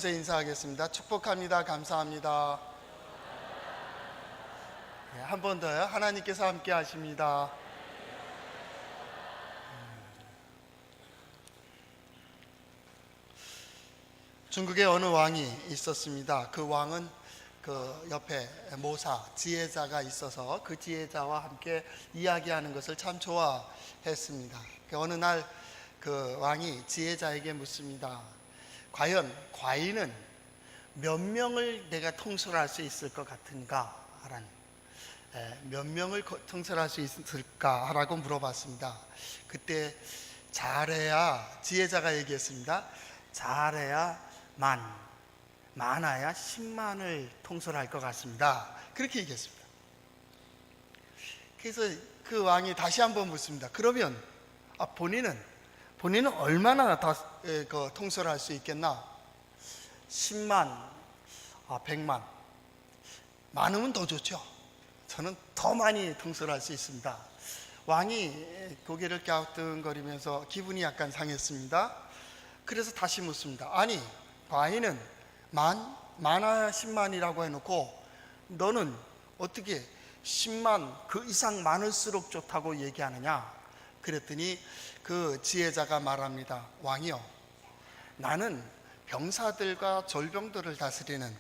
축복하면서 인사하겠습니다. 축복합니다. 감사합니다. 네, 한 번 더요. 하나님께서 함께 하십니다. 중국에 어느 왕이 있었습니다. 그 왕은 그 옆에 모사, 지혜자가 있어서 그 지혜자와 함께 이야기하는 것을 참 좋아했습니다. 어느 날 그 왕이 지혜자에게 묻습니다. 과연 과인은 몇 명을 내가 통솔할 수 있을 것 같은가? 라는, 몇 명을 통솔할 수 있을까? 라고 물어봤습니다. 그때 잘해야, 지혜자가 얘기했습니다. 잘해야 많아야 10만을 통솔할 것 같습니다. 그렇게 얘기했습니다. 그래서 그 왕이 다시 한번 묻습니다. 그러면 본인은 얼마나 통솔할 수 있겠나? 10만, 100만. 많으면 더 좋죠. 저는 더 많이 통솔할 수 있습니다. 왕이 고개를 갸우뚱거리면서 기분이 약간 상했습니다. 그래서 다시 묻습니다. 아니, 과인은 많아야 10만이라고 해놓고 너는 어떻게 10만 그 이상 많을수록 좋다고 얘기하느냐? 그랬더니 그 지혜자가 말합니다. 왕이요, 나는 병사들과 절병들을 다스리는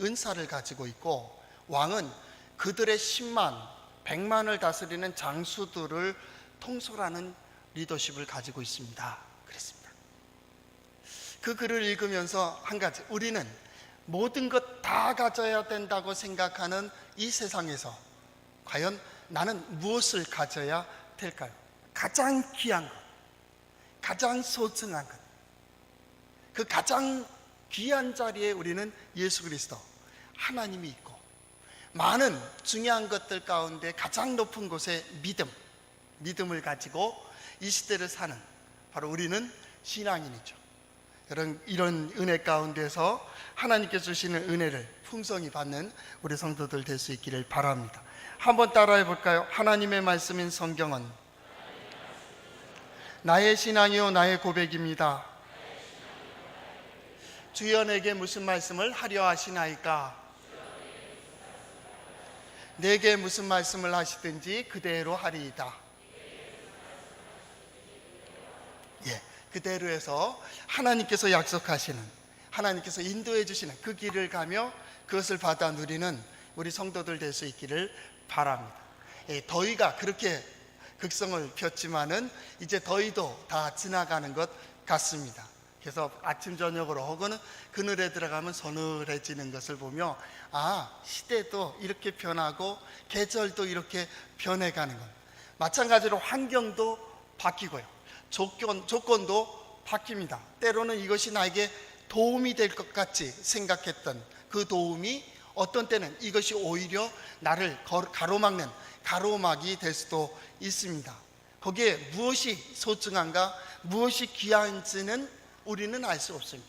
은사를 가지고 있고 왕은 그들의 10만, 100만을 다스리는 장수들을 통솔하는 리더십을 가지고 있습니다. 그랬습니다. 그 글을 읽으면서 한 가지, 우리는 모든 것 다 가져야 된다고 생각하는 이 세상에서 과연 나는 무엇을 가져야 될까요? 가장 귀한 것, 가장 소중한 것, 그 가장 귀한 자리에 우리는 예수 그리스도, 하나님이 있고 많은 중요한 것들 가운데 가장 높은 곳에 믿음을 가지고 이 시대를 사는 바로 우리는 신앙인이죠. 이런 은혜 가운데서 하나님께서 주시는 은혜를 풍성히 받는 우리 성도들 될 수 있기를 바랍니다. 한번 따라해 볼까요? 하나님의 말씀인 성경은 나의 신앙이요 나의 고백입니다. 주여 내게 무슨 말씀을 하려 하시나이까? 내게 무슨 말씀을 하시든지 그대로 하리이다. 그대로 해서 하나님께서 약속하시는, 하나님께서 인도해 주시는 그 길을 가며 그것을 받아 누리는 우리 성도들 될 수 있기를 바랍니다. 더위가 그렇게 극성을 폈지만은 이제 더위도 다 지나가는 것 같습니다. 그래서 아침 저녁으로 혹은 그늘에 들어가면 서늘해지는 것을 보며 시대도 이렇게 변하고 계절도 이렇게 변해가는 것, 마찬가지로 환경도 바뀌고요, 조건도 바뀝니다. 때로는 이것이 나에게 도움이 될 것 같이 생각했던 그 도움이 어떤 때는 이것이 오히려 나를 가로막는 가로막이 될 수도 있습니다. 거기에 무엇이 소중한가, 무엇이 귀한지는 우리는 알 수 없습니다.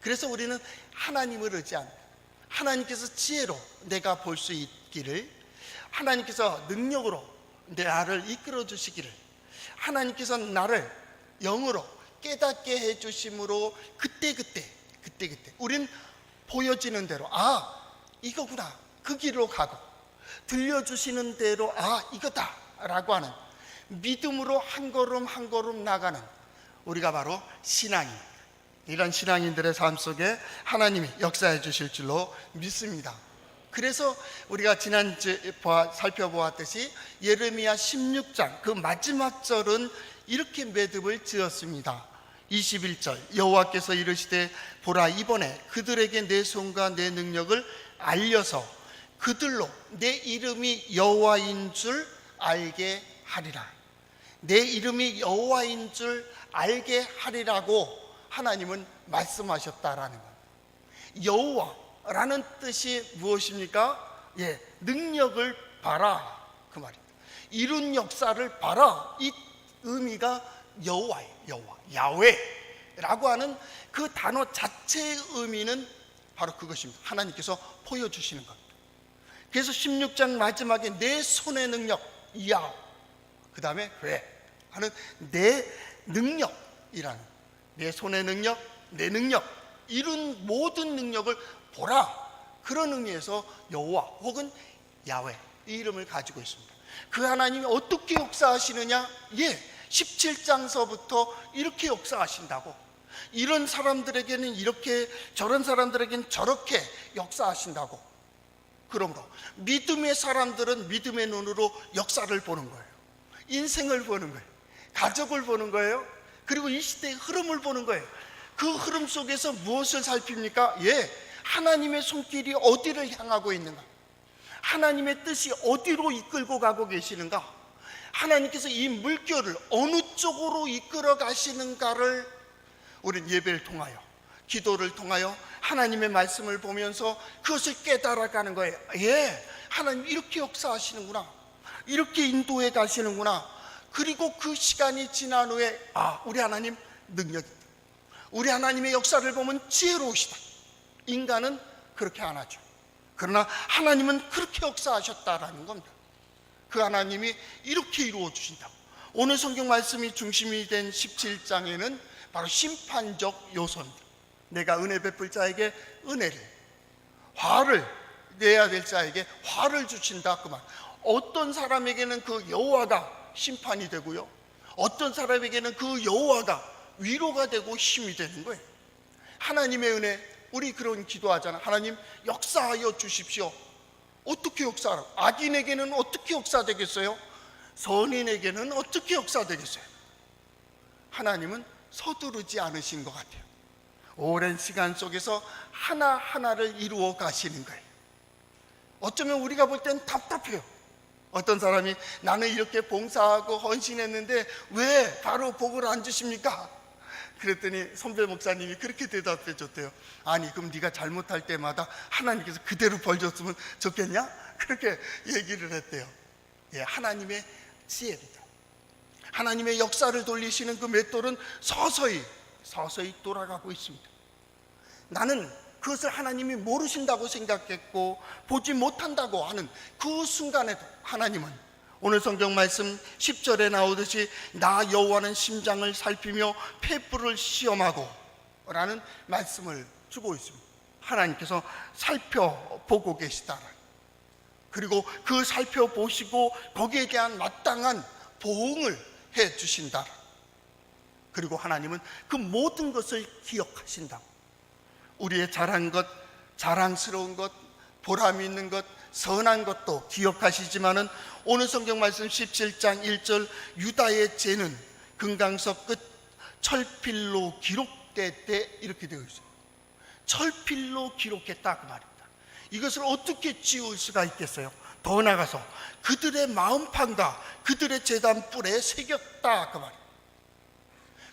그래서 우리는 하나님을 의지합니다. 하나님께서 지혜로 내가 볼 수 있기를, 하나님께서 능력으로 나를 이끌어 주시기를, 하나님께서 나를 영으로 깨닫게 해주심으로 그때그때 우린 보여지는 대로 이거구나, 그 길로 가고, 들려주시는 대로 이거다 라고 하는 믿음으로 한 걸음 한 걸음 나가는 우리가 바로 신앙인, 이런 신앙인들의 삶 속에 하나님이 역사해 주실 줄로 믿습니다. 그래서 우리가 지난주에 살펴보았듯이 예레미야 16장 그 마지막 절은 이렇게 매듭을 지었습니다. 21절, 여호와께서 이르시되 보라, 이번에 그들에게 내 손과 내 능력을 알려서 그들로 내 이름이 여호와인 줄 알게 하리라. 내 이름이 여호와인 줄 알게 하리라고 하나님은 말씀하셨다라는 것. 여호와라는 뜻이 무엇입니까? 능력을 봐라, 그 말입니다. 이룬 역사를 봐라, 이 의미가 여호와예요. 여호와, 야훼라고 하는 그 단어 자체의 의미는 바로 그것입니다. 하나님께서 보여주시는 겁니다. 그래서 16장 마지막에 내 손의 능력, 야, 그 다음에 왜 하는 내 능력이라는, 내 손의 능력, 내 능력, 이룬 모든 능력을 보라, 그런 의미에서 여호와 혹은 야훼 이 이름을 가지고 있습니다. 그 하나님이 어떻게 역사하시느냐? 17장서부터 이렇게 역사하신다고, 이런 사람들에게는 이렇게, 저런 사람들에게는 저렇게 역사하신다고. 그러므로 믿음의 사람들은 믿음의 눈으로 역사를 보는 거예요. 인생을 보는 거예요. 가족을 보는 거예요. 그리고 이 시대의 흐름을 보는 거예요. 그 흐름 속에서 무엇을 살핍니까? 하나님의 손길이 어디를 향하고 있는가? 하나님의 뜻이 어디로 이끌고 가고 계시는가? 하나님께서 이 물결을 어느 쪽으로 이끌어 가시는가를 우린 예배를 통하여, 기도를 통하여 하나님의 말씀을 보면서 그것을 깨달아가는 거예요. 하나님 이렇게 역사하시는구나, 이렇게 인도해 가시는구나. 그리고 그 시간이 지난 후에 우리 하나님 능력이다, 우리 하나님의 역사를 보면 지혜로우시다. 인간은 그렇게 안 하죠. 그러나 하나님은 그렇게 역사하셨다라는 겁니다. 그 하나님이 이렇게 이루어 주신다고. 오늘 성경 말씀이 중심이 된 17장에는 바로 심판적 요소입니다. 내가 은혜 베풀 자에게 은혜를, 화를 내야 될 자에게 화를 주신다, 그 말. 어떤 사람에게는 그 여호와가 심판이 되고요, 어떤 사람에게는 그 여호와가 위로가 되고 힘이 되는 거예요. 하나님의 은혜, 우리 그런 기도하잖아. 하나님 역사하여 주십시오. 어떻게 역사하라고? 악인에게는 어떻게 역사되겠어요? 선인에게는 어떻게 역사되겠어요? 하나님은 서두르지 않으신 것 같아요. 오랜 시간 속에서 하나하나를 이루어 가시는 거예요. 어쩌면 우리가 볼 땐 답답해요. 어떤 사람이 나는 이렇게 봉사하고 헌신했는데 왜 바로 복을 안 주십니까? 그랬더니 선배 목사님이 그렇게 대답해 줬대요. 아니 그럼 네가 잘못할 때마다 하나님께서 그대로 벌 줬으면 좋겠냐? 그렇게 얘기를 했대요. 하나님의 지혜입니다. 하나님의 역사를 돌리시는 그 맷돌은 서서히 돌아가고 있습니다. 나는 그것을 하나님이 모르신다고 생각했고 보지 못한다고 하는 그 순간에도 하나님은 오늘 성경 말씀 10절에 나오듯이 나 여호와는 심장을 살피며 폐부를 시험하고 라는 말씀을 주고 있습니다. 하나님께서 살펴보고 계시다. 그리고 그 살펴보시고 거기에 대한 마땅한 보응을 해 주신다. 그리고 하나님은 그 모든 것을 기억하신다. 우리의 잘한 것, 자랑스러운 것, 보람 있는 것, 선한 것도 기억하시지만은 오늘 성경 말씀 17장 1절 유다의 죄는 금강석 끝 철필로 기록됐대, 이렇게 되어 있어요. 철필로 기록했다 그 말입니다. 이것을 어떻게 지울 수가 있겠어요? 더 나아가서 그들의 마음판과 그들의 제단 뿔에 새겼다 그 말입니다.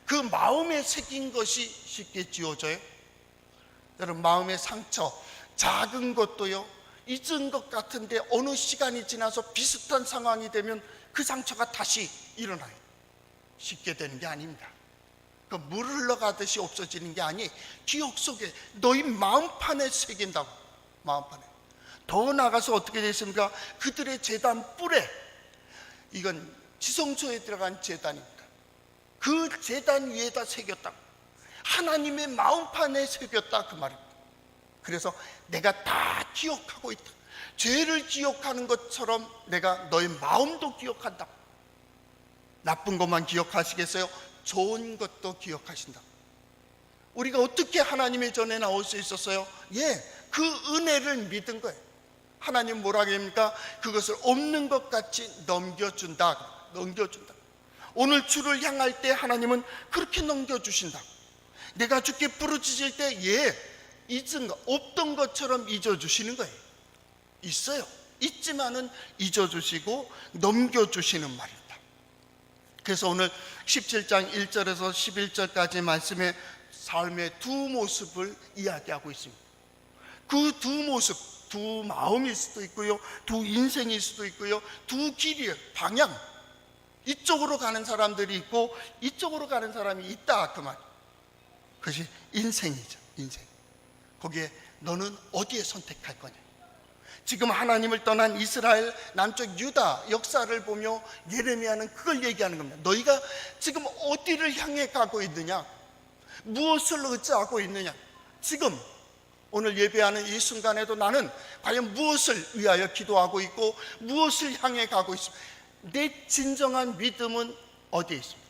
그 마음에 새긴 것이 쉽게 지워져요? 여러분, 마음의 상처, 작은 것도요, 잊은 것 같은데 어느 시간이 지나서 비슷한 상황이 되면 그 상처가 다시 일어나요. 쉽게 되는 게 아닙니다. 그 물 흘러가듯이 없어지는 게 아니, 기억 속에 너희 마음판에 새긴다고. 마음판에. 더 나가서 어떻게 됐습니까? 그들의 제단 뿔에, 이건 지성소에 들어간 제단입니다. 그 제단 위에다 새겼다고. 하나님의 마음판에 새겼다 그 말입니다. 그래서 내가 다 기억하고 있다. 죄를 기억하는 것처럼 내가 너의 마음도 기억한다. 나쁜 것만 기억하시겠어요? 좋은 것도 기억하신다. 우리가 어떻게 하나님의 전에 나올 수 있었어요? 그 은혜를 믿은 거예요. 하나님 뭐라고 합니까? 그것을 없는 것 같이 넘겨준다. 오늘 주를 향할 때 하나님은 그렇게 넘겨주신다. 내가 주께 부르짖을 때 잊은 거, 없던 것처럼 잊어주시는 거예요. 있어요. 있지만은 잊어주시고 넘겨주시는 말입니다. 그래서 오늘 17장 1절에서 11절까지 말씀에 삶의 두 모습을 이야기하고 있습니다. 그 두 모습, 두 마음일 수도 있고요, 두 인생일 수도 있고요, 두 길이에요. 방향. 이쪽으로 가는 사람들이 있고 이쪽으로 가는 사람이 있다 그 말. 그것이 인생이죠. 인생. 거기에 너는 어디에 선택할 거냐. 지금 하나님을 떠난 이스라엘, 남쪽 유다 역사를 보며 예레미야는 그걸 얘기하는 겁니다. 너희가 지금 어디를 향해 가고 있느냐, 무엇을 의지하고 있느냐. 지금 오늘 예배하는 이 순간에도 나는 과연 무엇을 위하여 기도하고 있고 무엇을 향해 가고 있습니까? 내 진정한 믿음은 어디에 있습니까?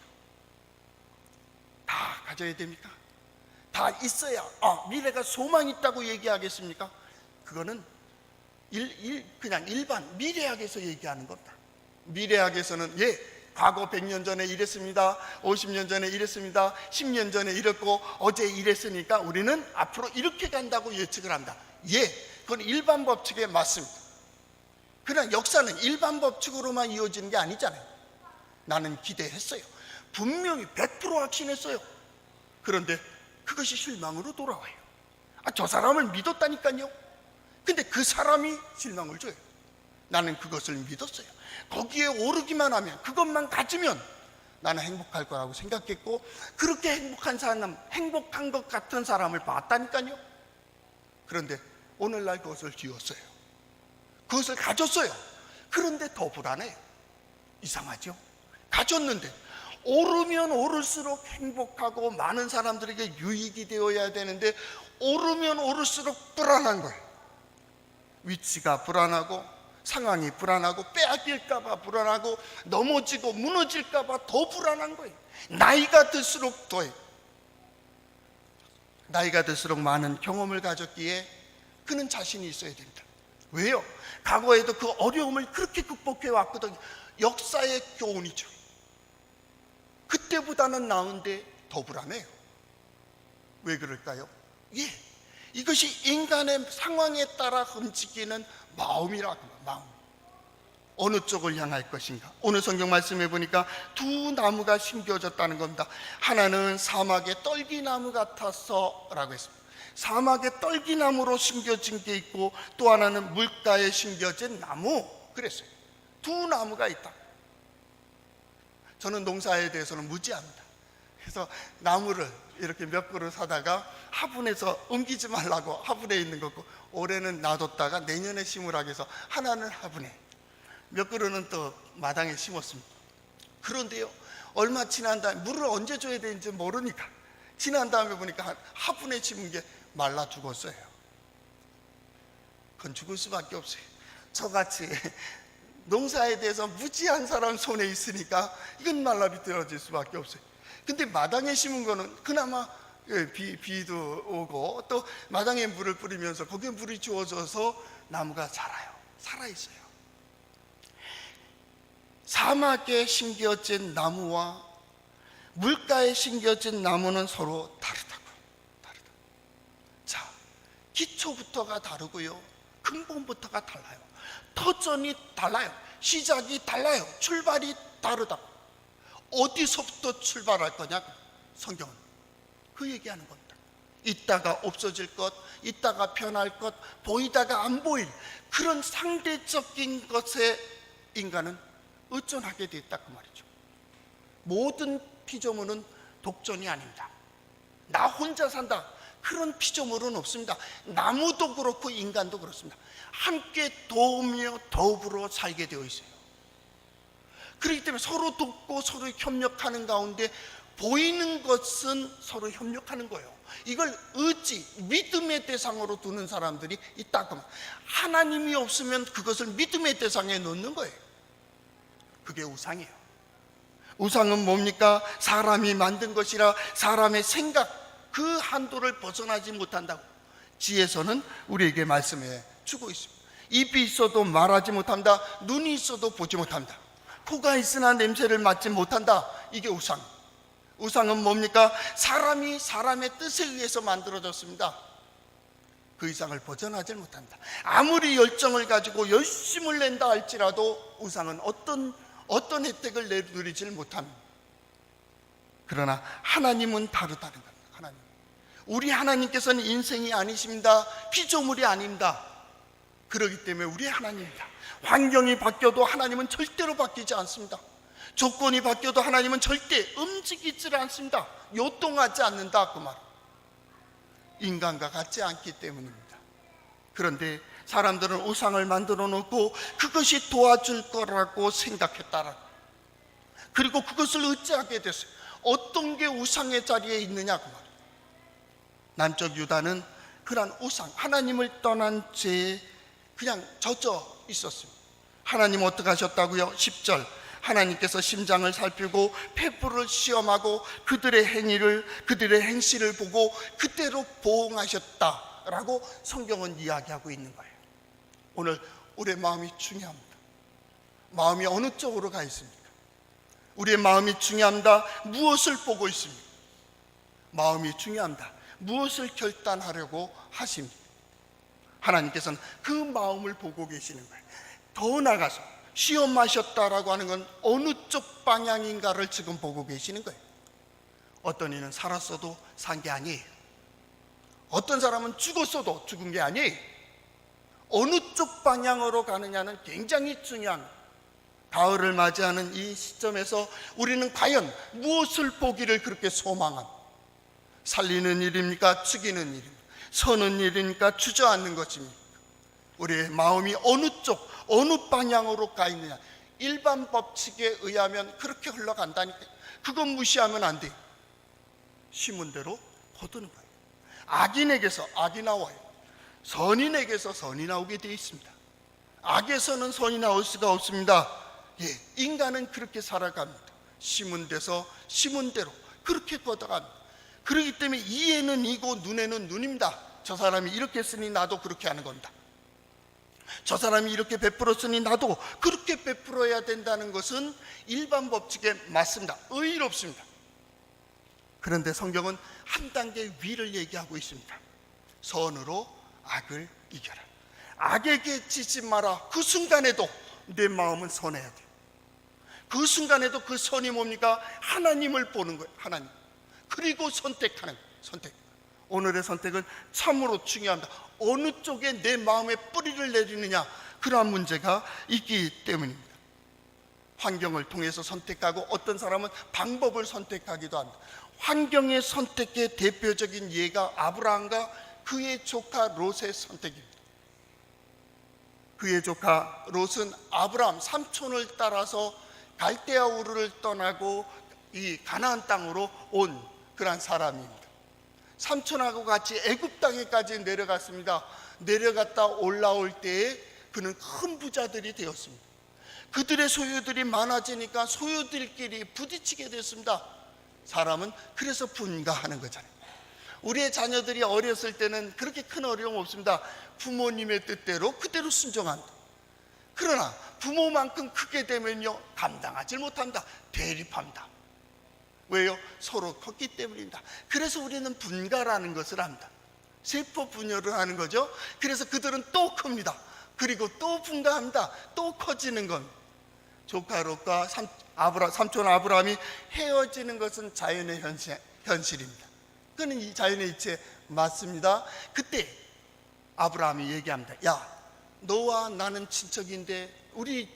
다 가져야 됩니까? 다 있어야 미래가 소망이 있다고 얘기하겠습니까? 그거는 그냥 일반 미래학에서 얘기하는 겁니다. 미래학에서는 과거 100년 전에 이랬습니다, 50년 전에 이랬습니다, 10년 전에 이랬고 어제 이랬으니까 우리는 앞으로 이렇게 간다고 예측을 합니다. 그건 일반 법칙에 맞습니다. 그러나 역사는 일반 법칙으로만 이어지는 게 아니잖아요. 나는 기대했어요. 분명히 100% 확신했어요. 그런데 그것이 실망으로 돌아와요. 저 사람을 믿었다니까요. 근데 그 사람이 실망을 줘요. 나는 그것을 믿었어요. 거기에 오르기만 하면, 그것만 가지면 나는 행복할 거라고 생각했고, 그렇게 행복한 것 같은 사람을 봤다니까요. 그런데 오늘날 그것을 지웠어요. 그것을 가졌어요. 그런데 더 불안해요. 이상하죠? 가졌는데 오르면 오를수록 행복하고 많은 사람들에게 유익이 되어야 되는데 오르면 오를수록 불안한 거예요. 위치가 불안하고 상황이 불안하고 빼앗길까 봐 불안하고 넘어지고 무너질까 봐 더 불안한 거예요. 나이가 들수록 더해요. 나이가 들수록 많은 경험을 가졌기에 그는 자신이 있어야 됩니다. 왜요? 과거에도 그 어려움을 그렇게 극복해 왔거든요. 역사의 교훈이죠. 그때보다는 나은데 더 불안해요. 왜 그럴까요? 이것이 인간의 상황에 따라 움직이는 마음이라고. 마음. 어느 쪽을 향할 것인가? 오늘 성경 말씀해 보니까 두 나무가 심겨졌다는 겁니다. 하나는 사막의 떨기나무 같아서 라고 했습니다. 사막의 떨기나무로 심겨진 게 있고 또 하나는 물가에 심겨진 나무, 그랬어요. 두 나무가 있다. 저는 농사에 대해서는 무지합니다. 그래서 나무를 이렇게 몇 그루 사다가 화분에서 옮기지 말라고 화분에 있는 거고, 올해는 놔뒀다가 내년에 심으라고 해서 하나는 화분에, 몇 그루는 또 마당에 심었습니다. 그런데요, 얼마 지난 다음에 물을 언제 줘야 되는지 모르니까 지난 다음에 보니까 화분에 심은 게 말라 죽었어요. 그건 죽을 수밖에 없어요. 저같이 농사에 대해서 무지한 사람 손에 있으니까 이건 말라 비틀어질 수밖에 없어요. 근데 마당에 심은 거는 그나마 비도 오고 또 마당에 물을 뿌리면서 거기에 물이 주어져서 나무가 자라요. 살아있어요. 사막에 심겨진 나무와 물가에 심겨진 나무는 서로 다르다. 자, 기초부터가 다르고요, 근본부터가 달라요. 터전이 달라요. 시작이 달라요. 출발이 다르다. 어디서부터 출발할 거냐? 성경은 그 얘기하는 겁니다. 있다가 없어질 것, 있다가 변할 것, 보이다가 안 보일 그런 상대적인 것에 인간은 의존하게 됐다 그 말이죠. 모든 피조물은 독존이 아닙니다. 나 혼자 산다 그런 피조물은 없습니다. 나무도 그렇고 인간도 그렇습니다. 함께 도우며 더불어 살게 되어 있어요. 그렇기 때문에 서로 돕고 서로 협력하는 가운데 보이는 것은 서로 협력하는 거예요. 이걸 의지, 믿음의 대상으로 두는 사람들이 있다고. 하나님이 없으면 그것을 믿음의 대상에 놓는 거예요. 그게 우상이에요. 우상은 뭡니까? 사람이 만든 것이라 사람의 생각, 그 한도를 벗어나지 못한다고 지혜서는 우리에게 말씀해 주고 있습니다. 입이 있어도 말하지 못한다. 눈이 있어도 보지 못한다. 코가 있으나 냄새를 맡지 못한다. 이게 우상. 우상은 뭡니까? 사람이 사람의 뜻에 의해서 만들어졌습니다. 그 이상을 벗어나지 못한다. 아무리 열정을 가지고 열심을 낸다 할지라도 우상은 어떤 혜택을 누리질 못합니다. 그러나 하나님은 다르다는 겁니다. 하나님. 우리 하나님께서는 인생이 아니십니다. 피조물이 아닙니다. 그렇기 때문에 우리 하나님입니다. 환경이 바뀌어도 하나님은 절대로 바뀌지 않습니다. 조건이 바뀌어도 하나님은 절대 움직이질 않습니다. 요동하지 않는다 그 말. 인간과 같지 않기 때문입니다. 그런데 사람들은 우상을 만들어 놓고 그것이 도와줄 거라고 생각했다라. 그리고 그것을 의지하게 됐어요. 어떤 게 우상의 자리에 있느냐 그 말. 남쪽 유다는 그러한 우상, 하나님을 떠난 죄에 그냥 젖어 있었습니다. 하나님 어떻게 하셨다고요? 10절, 하나님께서 심장을 살피고 폐부를 시험하고 그들의 행위를, 그들의 행실을 보고 그때로 보응하셨다라고 성경은 이야기하고 있는 거예요. 오늘 우리의 마음이 중요합니다. 마음이 어느 쪽으로 가 있습니까? 우리의 마음이 중요합니다. 무엇을 보고 있습니까? 마음이 중요합니다. 무엇을 결단하려고 하십니까? 하나님께서는 그 마음을 보고 계시는 거예요. 더 나아가서 시험하셨다라고 하는 건 어느 쪽 방향인가를 지금 보고 계시는 거예요. 어떤 이는 살았어도 산 게 아니에요. 어떤 사람은 죽었어도 죽은 게 아니에요. 어느 쪽 방향으로 가느냐는 굉장히 중요한 거예요. 가을을 맞이하는 이 시점에서 우리는 과연 무엇을 보기를 그렇게 소망합니까? 살리는 일입니까? 죽이는 일입니까? 서는 일입니까? 주저앉는 것입니까? 우리의 마음이 어느 쪽, 어느 방향으로 가 있느냐. 일반 법칙에 의하면 그렇게 흘러간다니까. 그건 무시하면 안 돼요. 심은 대로 거두는 거예요. 악인에게서 악이 나와요. 선인에게서 선이 나오게 되어 있습니다. 악에서는 선이 나올 수가 없습니다. 인간은 그렇게 살아갑니다. 심은 데서 심은 대로 그렇게 걷어갑니다. 그렇기 때문에 이에는 이고 눈에는 눈입니다. 저 사람이 이렇게 했으니 나도 그렇게 하는 겁니다. 저 사람이 이렇게 베풀었으니 나도 그렇게 베풀어야 된다는 것은 일반 법칙에 맞습니다. 의롭습니다. 그런데 성경은 한 단계 위를 얘기하고 있습니다. 선으로 악을 이겨라. 악에게 지지 마라. 그 순간에도 내 마음은 선해야 돼요. 그 순간에도 그 선이 뭡니까? 하나님을 보는 거예요. 하나님. 그리고 선택하는 거예요. 선택. 오늘의 선택은 참으로 중요합니다. 어느 쪽에 내 마음의 뿌리를 내리느냐, 그러한 문제가 있기 때문입니다. 환경을 통해서 선택하고 어떤 사람은 방법을 선택하기도 합니다. 환경의 선택의 대표적인 예가 아브라함과 그의 조카 롯의 선택입니다. 그의 조카 롯은 아브라함 삼촌을 따라서 갈대아 우르를 떠나고 이 가나안 땅으로 온 그런 사람입니다. 삼촌하고 같이 애굽 땅에까지 내려갔습니다. 내려갔다 올라올 때에 그는 큰 부자들이 되었습니다. 그들의 소유들이 많아지니까 소유들끼리 부딪히게 됐습니다. 사람은 그래서 분가하는 거잖아요. 우리의 자녀들이 어렸을 때는 그렇게 큰 어려움 없습니다. 부모님의 뜻대로 그대로 순종한다. 그러나 부모만큼 크게 되면요, 감당하지 못합니다. 대립합니다. 왜요? 서로 컸기 때문입니다. 그래서 우리는 분가라는 것을 합니다. 세포 분열을 하는 거죠. 그래서 그들은 또 큽니다. 그리고 또 분가합니다. 또 커지는 겁니다. 조카 롯과 삼촌 아브라함이 헤어지는 것은 자연의 현실입니다. 그는 이 자연의 이치에 맞습니다. 그때 아브라함이 얘기합니다. 야, 너와 나는 친척인데 우리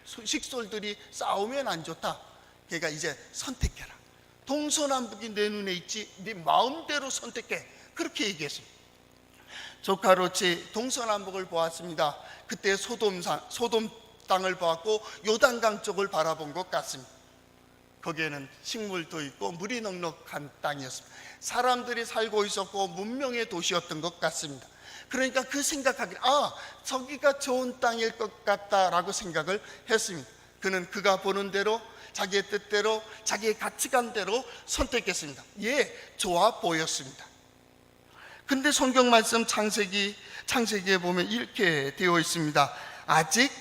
식솔들이 싸우면 안 좋다. 그러니까 이제 선택해라. 동서남북이 내 눈에 있지, 네 마음대로 선택해. 그렇게 얘기했습니다. 조카 롯이 동서남북을 보았습니다. 그때 소돔 땅을 보았고 요단강 쪽을 바라본 것 같습니다. 거기에는 식물도 있고 물이 넉넉한 땅이었습니다. 사람들이 살고 있었고 문명의 도시였던 것 같습니다. 그러니까 그 생각하기를, 저기가 좋은 땅일 것 같다라고 생각을 했습니다. 그는 그가 보는 대로, 자기의 뜻대로, 자기의 가치관대로 선택했습니다. 좋아 보였습니다. 근데 성경 말씀 창세기에 보면 이렇게 되어 있습니다. 아직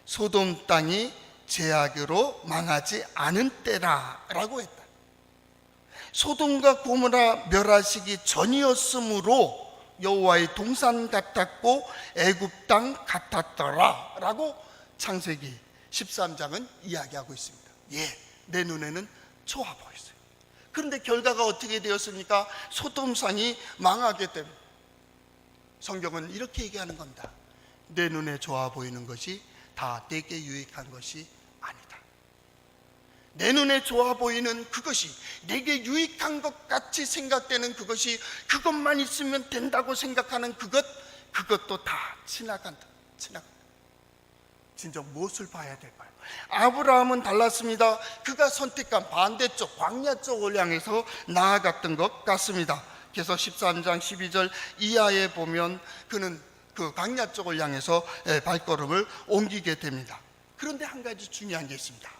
소돔 땅이 죄악으로 망하지 않은 때라라고 했다. 소돔과 고모라 멸하시기 전이었으므로 여호와의 동산 같았고 애굽 땅 같았더라 라고 창세기 13장은 이야기하고 있습니다. 내 눈에는 좋아 보였어요. 그런데 결과가 어떻게 되었습니까? 소돔산이 망하게 됩니다. 성경은 이렇게 얘기하는 겁니다. 내 눈에 좋아 보이는 것이 다 내게 유익한 것이 아니다. 내 눈에 좋아 보이는 그것이, 내게 유익한 것 같이 생각되는 그것이, 그것만 있으면 된다고 생각하는 그것도 다 지나간다. 진정 무엇을 봐야 될까요? 아브라함은 달랐습니다. 그가 선택한 반대쪽 광야 쪽을 향해서 나아갔던 것 같습니다. 그래서 13장 12절 이하에 보면 그는 그 광야 쪽을 향해서 발걸음을 옮기게 됩니다. 그런데 한 가지 중요한 게 있습니다.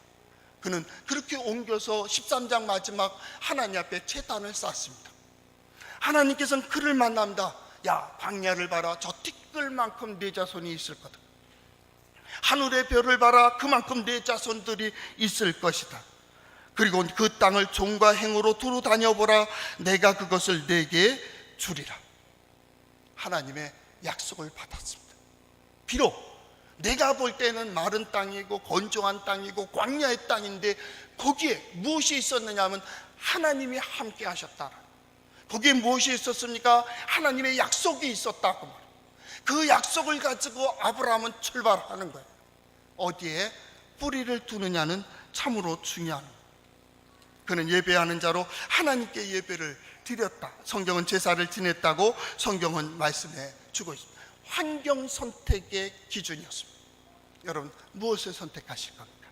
그는 그렇게 옮겨서 13장 마지막 하나님 앞에 제단을 쌓습니다. 하나님께서는 그를 만납니다. 야, 광야를 봐라. 저 티끌만큼 네 자손이 있을 거다. 하늘의 별을 봐라. 그만큼 네 자손들이 있을 것이다. 그리고 그 땅을 종과 행으로 두루 다녀보라. 내가 그것을 네게 주리라. 하나님의 약속을 받았습니다. 비록 내가 볼 때는 마른 땅이고 건조한 땅이고 광야의 땅인데 거기에 무엇이 있었느냐 하면 하나님이 함께 하셨다. 거기에 무엇이 있었습니까? 하나님의 약속이 있었다고 말해요. 그 약속을 가지고 아브라함은 출발하는 거예요. 어디에 뿌리를 두느냐는 참으로 중요한 거예요. 그는 예배하는 자로 하나님께 예배를 드렸다. 성경은 제사를 지냈다고 성경은 말씀해 주고 있습니다. 환경 선택의 기준이었습니다. 여러분, 무엇을 선택하실 겁니까?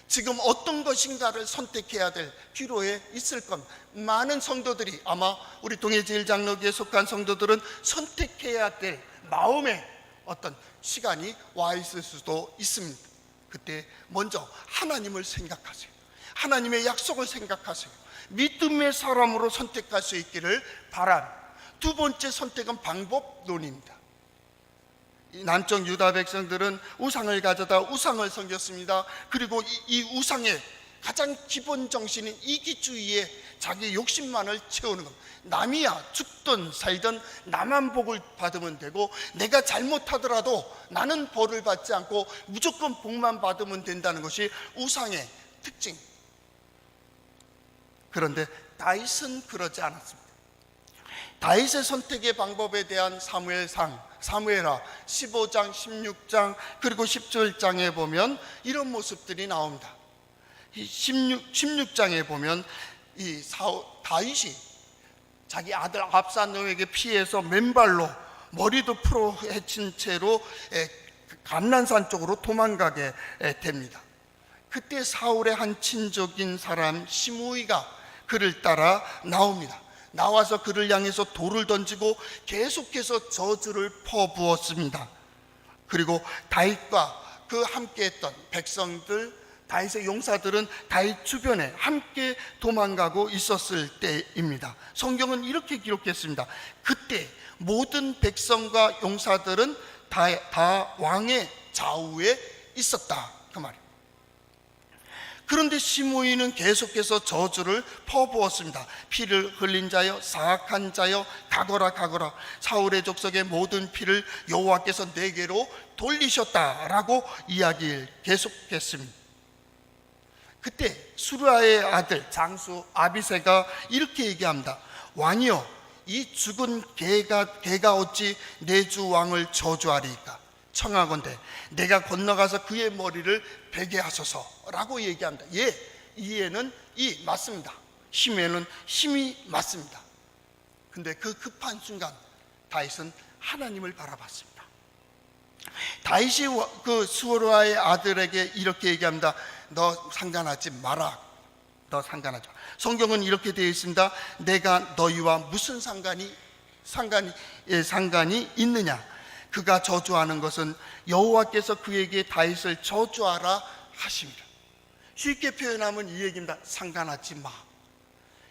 지금 어떤 것인가를 선택해야 될 기로에 있을 겁니다. 많은 성도들이, 아마 우리 동해제일장로교에 속한 성도들은 선택해야 될 마음의 어떤 시간이 와 있을 수도 있습니다. 그때 먼저 하나님을 생각하세요. 하나님의 약속을 생각하세요. 믿음의 사람으로 선택할 수 있기를 바랍니다. 두 번째 선택은 방법론입니다. 남쪽 유다 백성들은 우상을 가져다 우상을 섬겼습니다. 그리고 이 우상의 가장 기본 정신인 이기주의에 자기 욕심만을 채우는 것. 남이야 죽든 살든 나만 복을 받으면 되고, 내가 잘못하더라도 나는 벌을 받지 않고 무조건 복만 받으면 된다는 것이 우상의 특징. 그런데 다윗은 그러지 않았습니다. 다윗의 선택의 방법에 대한 사무엘하 15장, 16장 그리고 17장에 보면 이런 모습들이 나옵니다. 16장에 보면 다윗이 자기 아들 압살롬에게 피해서 맨발로 머리도 풀어 헤친 채로 감난산 쪽으로 도망가게 됩니다. 그때 사울의 한 친족인 사람 시므이가 그를 따라 나옵니다. 나와서 그를 향해서 돌을 던지고 계속해서 저주를 퍼부었습니다. 그리고 다윗과 그 함께했던 백성들, 다윗의 용사들은 다윗 주변에 함께 도망가고 있었을 때입니다. 성경은 이렇게 기록했습니다. 그때 모든 백성과 용사들은 다 왕의 좌우에 있었다, 그 말이에요. 그런데 시므이는 계속해서 저주를 퍼부었습니다. 피를 흘린 자여, 사악한 자여, 가거라. 사울의 족속의 모든 피를 여호와께서 내게로 돌리셨다라고 이야기를 계속했습니다. 그때 수르아의 아들 장수 아비새가 이렇게 얘기합니다. 왕이여, 이 죽은 개가 어찌 내 주 왕을 저주하리이까? 청하건대 내가 건너가서 그의 머리를 베게 하소서라고 얘기합니다. 예, 이에는 이 맞습니다. 힘에는 힘이 맞습니다. 근데 그 급한 순간 다윗은 하나님을 바라봤습니다. 다윗이 그 수르아의 아들에게 이렇게 얘기합니다. 너 상관하지 마라. 너 상관하지 마. 성경은 이렇게 되어 있습니다. 내가 너희와 무슨 상관이 있느냐? 그가 저주하는 것은 여호와께서 그에게 다윗을 저주하라 하십니다. 쉽게 표현하면 이 얘기입니다. 상관하지 마.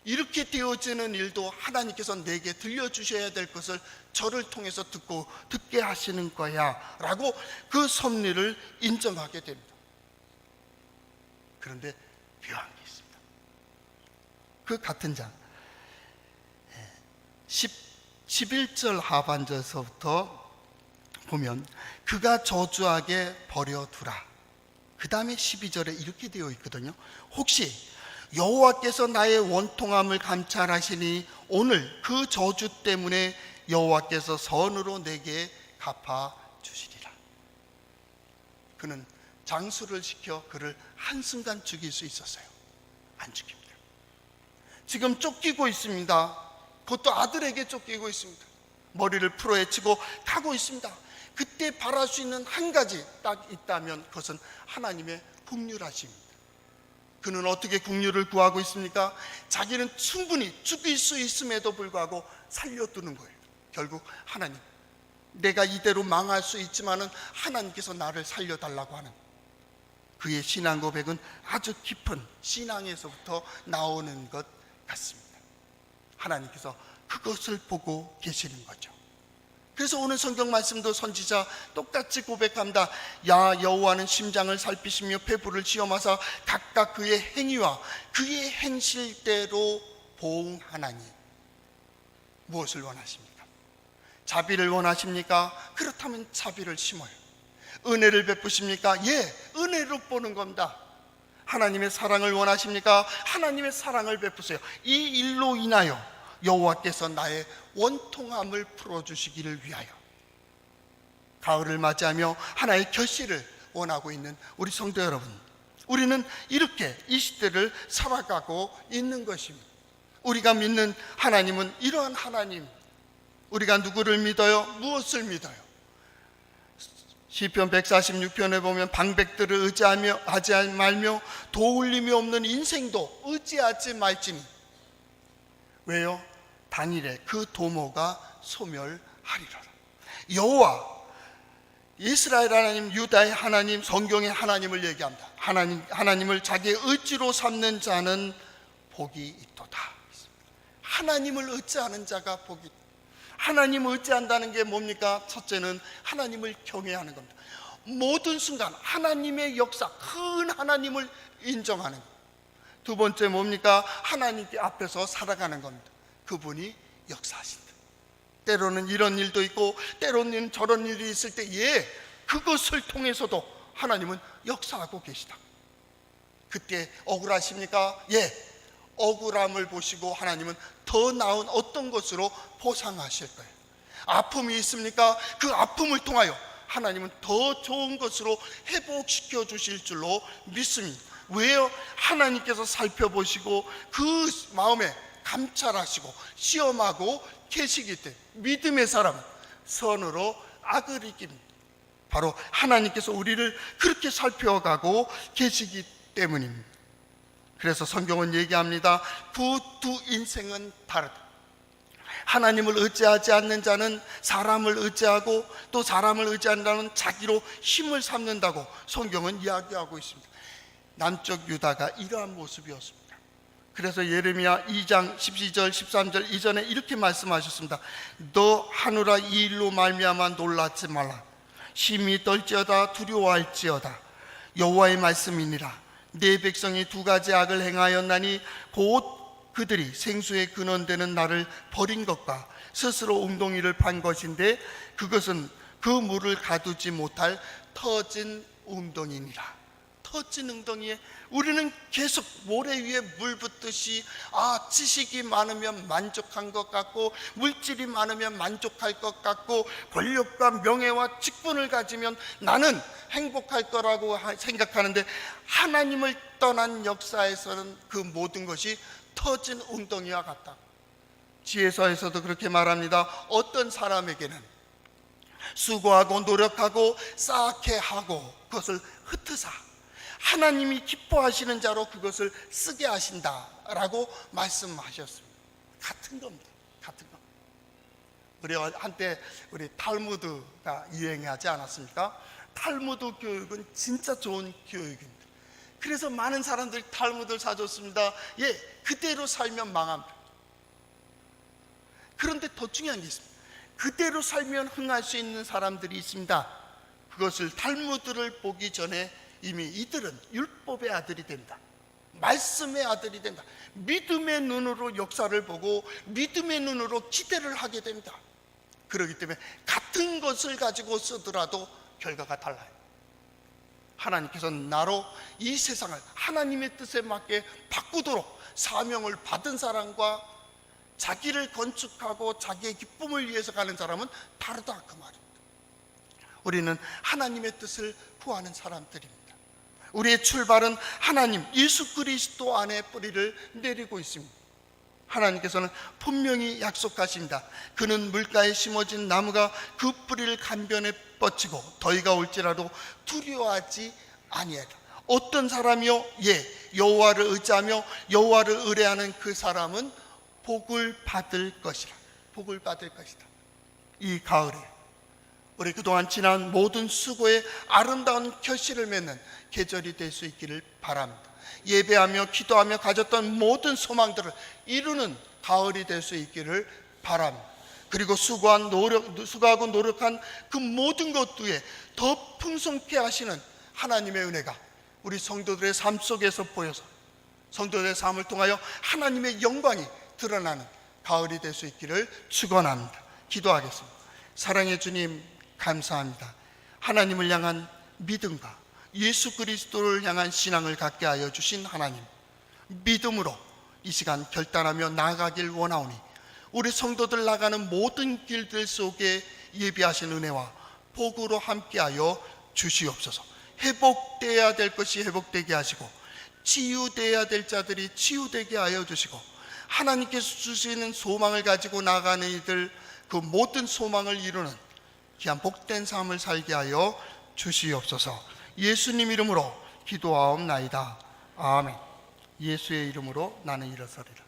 이렇게 되어지는 일도 하나님께서 내게 들려주셔야 될 것을 저를 통해서 듣게 하시는 거야 라고 그 섭리를 인정하게 됩니다. 그런데 묘한 게 있습니다. 그 같은 장 11절 하반절서부터 보면 그가 저주하게 버려두라. 그 다음에 12절에 이렇게 되어 있거든요. 혹시 여호와께서 나의 원통함을 감찰하시니 오늘 그 저주 때문에 여호와께서 선으로 내게 갚아주시리라. 그는 장수를 시켜 그를 한순간 죽일 수 있었어요. 안 죽입니다. 지금 쫓기고 있습니다. 그것도 아들에게 쫓기고 있습니다. 머리를 풀어헤치고 가고 있습니다. 그때 바랄 수 있는 한 가지 딱 있다면 그것은 하나님의 긍휼하심입니다. 그는 어떻게 국류를 구하고 있습니까? 자기는 충분히 죽일 수 있음에도 불구하고 살려두는 거예요. 결국 하나님, 내가 이대로 망할 수 있지만은 하나님께서 나를 살려달라고 하는 그의 신앙 고백은 아주 깊은 신앙에서부터 나오는 것 같습니다. 하나님께서 그것을 보고 계시는 거죠. 그래서 오늘 성경 말씀도 선지자 똑같이 고백합니다. 야 여호와는 심장을 살피시며 폐부를 시험하사 각각 그의 행위와 그의 행실대로 보응하나니. 무엇을 원하십니까? 자비를 원하십니까? 그렇다면 자비를 심어요. 은혜를 베푸십니까? 예, 은혜로 보는 겁니다. 하나님의 사랑을 원하십니까? 하나님의 사랑을 베푸세요. 이 일로 인하여 여호와께서 나의 원통함을 풀어주시기를 위하여. 가을을 맞이하며 하나의 결실을 원하고 있는 우리 성도 여러분, 우리는 이렇게 이 시대를 살아가고 있는 것입니다. 우리가 믿는 하나님은 이러한 하나님. 우리가 누구를 믿어요? 무엇을 믿어요? 시편 146편에 보면 방백들을 의지하며 하지 말며 도울림이 없는 인생도 의지하지 말지니. 왜요? 단일에 그 도모가 소멸하리라. 여호와, 이스라엘 하나님, 유다의 하나님, 성경의 하나님을 얘기합니다. 하나님을 자기의 의지로 삼는 자는 복이 있도다. 하나님을 의지하는 자가 복이 있다. 하나님을 의지한다는 게 뭡니까? 첫째는 하나님을 경외하는 겁니다. 모든 순간 하나님의 역사, 큰 하나님을 인정하는 것. 두 번째 뭡니까? 하나님께 앞에서 살아가는 겁니다. 그분이 역사하신다. 때로는 이런 일도 있고 때로는 저런 일이 있을 때 예, 그것을 통해서도 하나님은 역사하고 계시다. 그때 억울하십니까? 예, 억울함을 보시고 하나님은 더 나은 어떤 것으로 보상하실 거예요. 아픔이 있습니까? 그 아픔을 통하여 하나님은 더 좋은 것으로 회복시켜 주실 줄로 믿습니다. 왜요? 하나님께서 살펴보시고 그 마음에 감찰하시고 시험하고 계시기 때문에. 믿음의 사람은 선으로 악을 이깁니다. 바로 하나님께서 우리를 그렇게 살펴가고 계시기 때문입니다. 그래서 성경은 얘기합니다. 그 두 인생은 다르다. 하나님을 의지하지 않는 자는 사람을 의지하고 또 사람을 의지한다는 자기로 힘을 삼는다고 성경은 이야기하고 있습니다. 남쪽 유다가 이러한 모습이었습니다. 그래서 예레미야 2장 12절 13절 이전에 이렇게 말씀하셨습니다. 너 하늘아 이 일로 말미암아 놀라지 말라. 심히 떨지어다 두려워할지어다. 여호와의 말씀이니라. 내 백성이 두 가지 악을 행하였나니 곧 그들이 생수의 근원되는 나를 버린 것과 스스로 웅덩이를 판 것인데 그것은 그 물을 가두지 못할 터진 웅덩이니라. 터진 웅덩이에 우리는 계속 모래 위에 물 붓듯이 지식이 많으면 만족한 것 같고 물질이 많으면 만족할 것 같고 권력과 명예와 직분을 가지면 나는 행복할 거라고 생각하는데 하나님을 떠난 역사에서는 그 모든 것이 터진 웅덩이와 같다. 지혜서에서도 그렇게 말합니다. 어떤 사람에게는 수고하고 노력하고 쌓게 하고 그것을 흩으사 하나님이 기뻐하시는 자로 그것을 쓰게 하신다라고 말씀하셨습니다. 같은 겁니다. 같은 겁니다. 우리가 한때 우리 탈무드가 유행하지 않았습니까? 탈무드 교육은 진짜 좋은 교육입니다. 그래서 많은 사람들이 탈무드를 사줬습니다. 예, 그대로 살면 망합니다. 그런데 더 중요한 게 있습니다. 그대로 살면 흥할 수 있는 사람들이 있습니다. 그것을 탈무드를 보기 전에 이미 이들은 율법의 아들이 된다. 말씀의 아들이 된다. 믿음의 눈으로 역사를 보고 믿음의 눈으로 기대를 하게 됩니다. 그렇기 때문에 같은 것을 가지고 쓰더라도 결과가 달라요. 하나님께서 나로 이 세상을 하나님의 뜻에 맞게 바꾸도록 사명을 받은 사람과 자기를 건축하고 자기의 기쁨을 위해서 가는 사람은 다르다, 그 말입니다. 우리는 하나님의 뜻을 구하는 사람들입니다. 우리의 출발은 하나님 예수 그리스도 안에 뿌리를 내리고 있습니다. 하나님께서는 분명히 약속하십니다. 그는 물가에 심어진 나무가 그 뿌리를 간변에 뻗치고 더위가 올지라도 두려워하지 아니하리라. 어떤 사람이요? 여호와를 의지하며 여호와를 의뢰하는 그 사람은 복을 받을 것이라. 복을 받을 것이다. 이 가을에 우리 그동안 지난 모든 수고의 아름다운 결실을 맺는 계절이 될 수 있기를 바랍니다. 예배하며 기도하며 가졌던 모든 소망들을 이루는 가을이 될 수 있기를 바랍니다. 그리고 수고하고 노력한 그 모든 것 위에 더 풍성케 하시는 하나님의 은혜가 우리 성도들의 삶 속에서 보여서 성도들의 삶을 통하여 하나님의 영광이 드러나는 가을이 될 수 있기를 축원합니다. 기도하겠습니다. 사랑의 주님, 감사합니다. 하나님을 향한 믿음과 예수 그리스도를 향한 신앙을 갖게 하여 주신 하나님, 믿음으로 이 시간 결단하며 나아가길 원하오니 우리 성도들 나가는 모든 길들 속에 예비하신 은혜와 복으로 함께하여 주시옵소서. 회복되어야 될 것이 회복되게 하시고 치유되어야 될 자들이 치유되게 하여 주시고 하나님께서 주시는 소망을 가지고 나가는 이들 그 모든 소망을 이루는 귀한 복된 삶을 살게 하여 주시옵소서. 예수님 이름으로 기도하옵나이다. 아멘. 예수의 이름으로 나는 일어서리라.